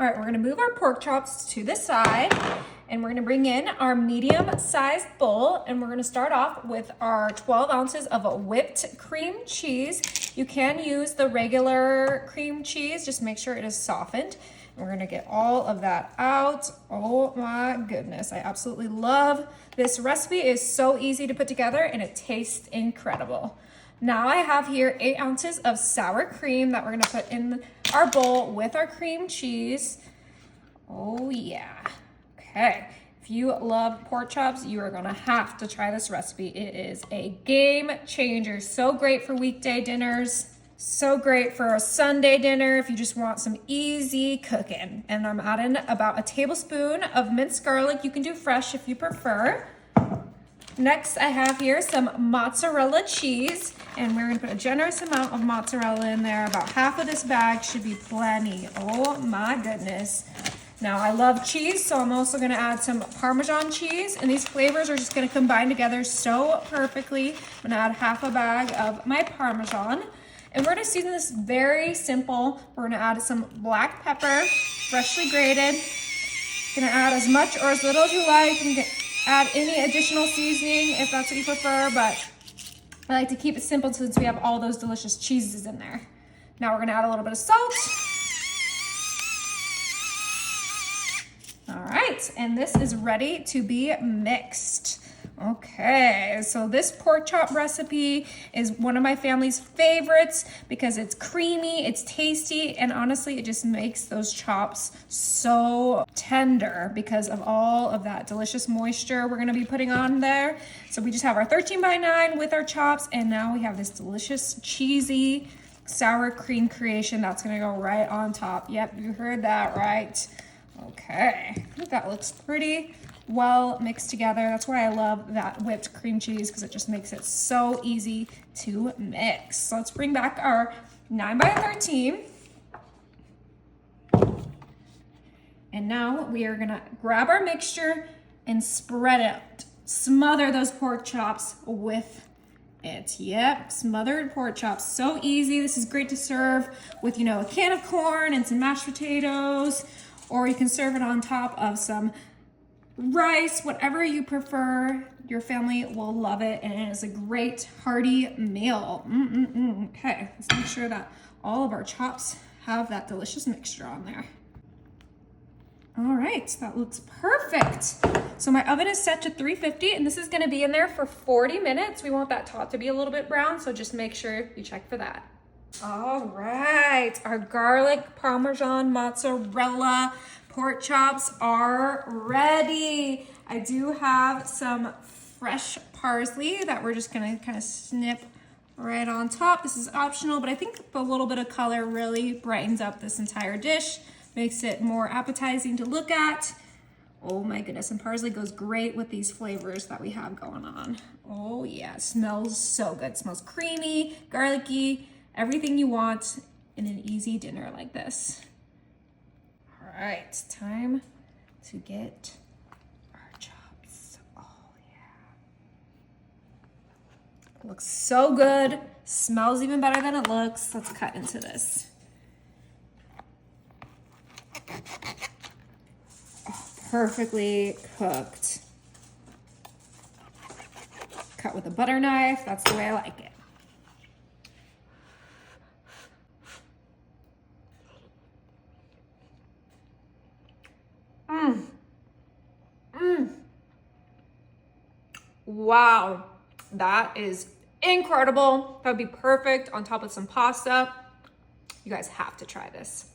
All right, we're gonna move our pork chops to the side and we're gonna bring in our medium-sized bowl and we're gonna start off with our 12 ounces of whipped cream cheese. You can use the regular cream cheese, just make sure it is softened. And we're gonna get all of that out. Oh my goodness, I absolutely love this recipe. It is so easy to put together and it tastes incredible. Now I have here 8 ounces of sour cream that we're gonna put in our bowl with our cream cheese. Oh yeah, okay. If you love pork chops, you are gonna have to try this recipe. It is a game changer. So great for weekday dinners. So great for a Sunday dinner if you just want some easy cooking. And I'm adding about a tablespoon of minced garlic. You can do fresh if you prefer. Next, I have here some mozzarella cheese, and we're gonna put a generous amount of mozzarella in there. About half of this bag should be plenty. Oh my goodness. Now, I love cheese, so I'm also gonna add some Parmesan cheese, and these flavors are just gonna combine together so perfectly. I'm gonna add half a bag of my Parmesan, and we're gonna season this very simple. We're gonna add some black pepper, freshly grated. Gonna add as much or as little as you like. You can add any additional seasoning if that's what you prefer, but I like to keep it simple since we have all those delicious cheeses in there. Now we're gonna add a little bit of salt. All right, and this is ready to be mixed. Okay, so this pork chop recipe is one of my family's favorites because it's creamy, it's tasty, and honestly, it just makes those chops so tender because of all of that delicious moisture we're gonna be putting on there. So we just have our 13x9 with our chops, and now we have this delicious, cheesy, sour cream creation that's gonna go right on top. Yep, you heard that right. Okay, I think that looks pretty well mixed together. That's why I love that whipped cream cheese because it just makes it so easy to mix. So let's bring back our 9x13. And now we are gonna grab our mixture and spread it. Smother those pork chops with it. Yep, smothered pork chops. So easy. This is great to serve with, a can of corn and some mashed potatoes, or you can serve it on top of some rice, whatever you prefer. Your family will love it, and it is a great hearty meal. Okay, let's make sure that all of our chops have that delicious mixture on there. All right, that looks perfect. So my oven is set to 350, and this is gonna be in there for 40 minutes. We want that top to be a little bit brown, so just make sure you check for that. All right, our garlic, Parmesan, mozzarella, pork chops are ready. I do have some fresh parsley that we're just gonna kind of snip right on top. This is optional, but I think a little bit of color really brightens up this entire dish, makes it more appetizing to look at. Oh my goodness, and parsley goes great with these flavors that we have going on. Oh yeah, it smells so good. It smells creamy, garlicky, everything you want in an easy dinner like this. All right, time to get our chops. Oh yeah. Looks so good. Smells even better than it looks. Let's cut into this. Oh, perfectly cooked. Cut with a butter knife. That's the way I like it. Wow, that is incredible. That would be perfect on top of some pasta. You guys have to try this.